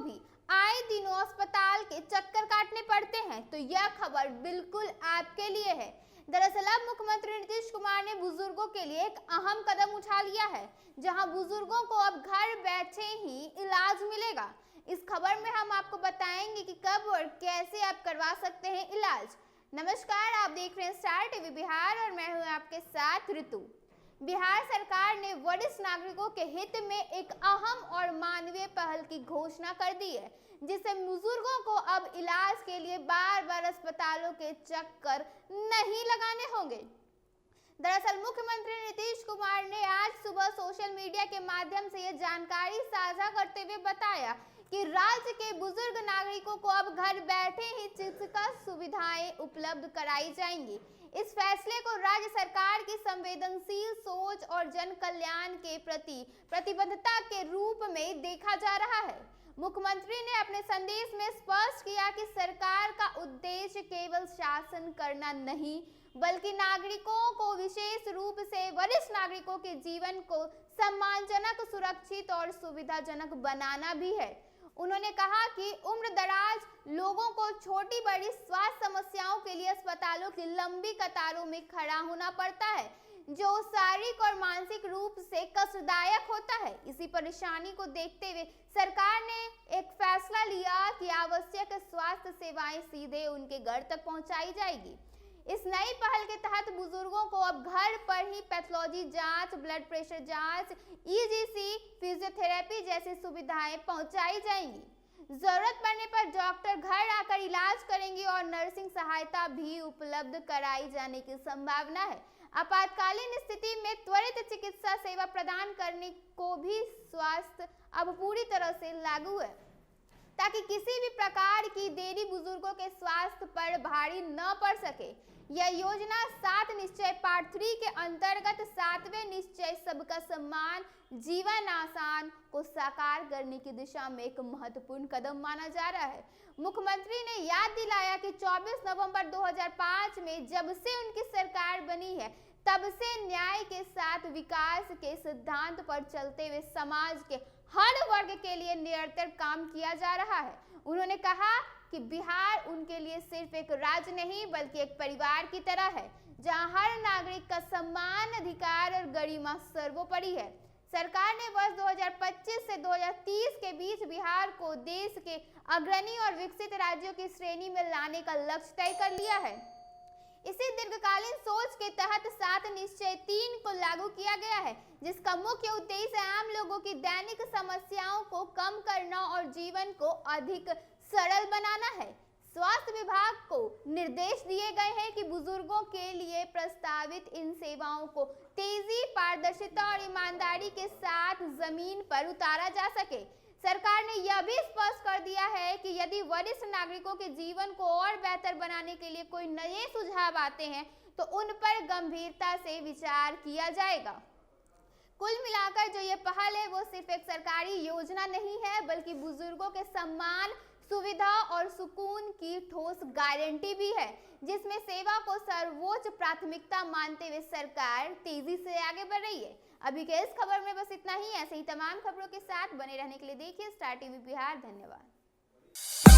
भी आए दिनों अस्पताल के चक्कर काटने पड़ते हैं, तो यह खबर बिल्कुल आपके लिए है। दरअसल अब मुख्यमंत्री नीतीश कुमार ने बुजुर्गों के लिए एक अहम कदम उठा लिया है, जहां बुजुर्गों को अब घर बैठे ही इलाज मिलेगा। इस खबर में हम आपको बताएंगे कि कब और कैसे आप करवा सकते हैं इलाज। नमस्कार, आप देख रहे हैं स्टार टीवी बिहार और मैं हूं आपके साथ ऋतु। बिहार सरकार ने वरिष्ठ नागरिकों के हित में एक अहम और मानवीय पहल की घोषणा कर दी है, जिससे बुजुर्गों को अब इलाज के लिए बार बार अस्पतालों के चक्कर नहीं लगाने होंगे। दरअसल मुख्यमंत्री नीतीश कुमार ने आज सुबह सोशल मीडिया के माध्यम से यह जानकारी साझा करते हुए बताया कि राज्य के बुजुर्ग नागरिकों को अब घर बैठे ही चिकित्सा सुविधाएं उपलब्ध कराई जाएंगी। इस फैसले को राज्य सरकार की संवेदनशील सोच और जन कल्याण के प्रति प्रतिबद्धता के रूप में देखा जा रहा है। मुख्यमंत्री ने अपने संदेश में स्पष्ट किया कि सरकार का उद्देश्य केवल शासन करना नहीं, बल्कि नागरिकों को, विशेष रूप से वरिष्ठ नागरिकों के जीवन को सम्मानजनक, सुरक्षित और सुविधाजनक बनाना भी है। उन्होंने कहा कि उम्रदराज लोगों को छोटी बड़ी स्वास्थ्य समस्याओं के लिए अस्पतालों की लंबी कतारों में खड़ा होना पड़ता है, जो शारीरिक और मानसिक रूप से कष्टदायक होता है। इसी परेशानी को देखते हुए सरकार ने एक फैसला लिया कि आवश्यक स्वास्थ्य सेवाएं सीधे उनके घर तक पहुंचाई जाएगी। इस नई पहल के तहत बुजुर्गों को अब घर पर ही पैथोलॉजी जांच, ब्लड प्रेशर जांच, ईजीसी, फिजियोथेरेपी जैसी सुविधाएं पहुंचाई जाएंगी। जरूरत पड़ने पर डॉक्टर घर आकर इलाज करेंगे और नर्सिंग सहायता भी उपलब्ध कराई जाने की संभावना है। आपातकालीन स्थिति में त्वरित चिकित्सा सेवा प्रदान करने को भी स्वास्थ्य अब पूरी तरह से लागू है, ताकि किसी भी प्रकार की देरी बुजुर्गों के स्वास्थ्य पर भारी न पड़ सके। यह योजना 7 निश्चय पार्ट 3 के अंतर्गत 7वें निश्चय सबका सम्मान, जीवन आसान को साकार करने की दिशा में एक महत्वपूर्ण कदम माना जा रहा है। मुख्यमंत्री ने याद दिलाया कि 24 नवंबर 2005 में जब से उनकी सरकार बनी है, तब से न्याय के साथ विकास के सिद्धांत पर चलते हुए समाज के हर वर्ग के लिए निरंतर काम किया जा रहा है। उन्होंने कहा कि बिहार उनके लिए सिर्फ एक राज्य नहीं, बल्कि एक परिवार की तरह है, जहां हर नागरिक का सम्मान, अधिकार और गरिमा सर्वोपरि है। सरकार ने वर्ष 2025 से 2030 के बीच बिहार को देश के अग्रणी और विकसित राज्यों की श्रेणी में लाने का लक्ष्य तय कर लिया है। इसी दीर्घकालीन सोच के तहत 7 निश्चय 3 को लागू किया गया है, जिसका मुख्य उद्देश्य आम लोगों की दैनिक समस्याओं को कम करना और जीवन को अधिक सरल बनाना है। स्वास्थ्य विभाग को निर्देश दिए गए हैं कि बुजुर्गों के लिए प्रस्तावित इन सेवाओं को तेजी, पारदर्शिता और ईमानदारी के साथ जमीन पर उतारा जा सके। सरकार ने यह भी स्पष्ट कर दिया है कि यदि वरिष्ठ नागरिकों के जीवन को और बेहतर बनाने के लिए कोई नए सुझाव आते हैं, तो उन पर गंभीरता से विचार किया जाएगा। कुल मिलाकर जो ये पहल है, वो सिर्फ एक सरकारी योजना नहीं है, बल्कि बुजुर्गों के सम्मान, सुविधा और सुकून की ठोस गारंटी भी है, जिसमें सेवा को सर्वोच्च प्राथमिकता मानते हुए सरकार तेजी से आगे बढ़ रही है। अभी के इस खबर में बस इतना ही। ऐसे ही तमाम खबरों के साथ बने रहने के लिए देखिए स्टार टीवी बिहार। धन्यवाद।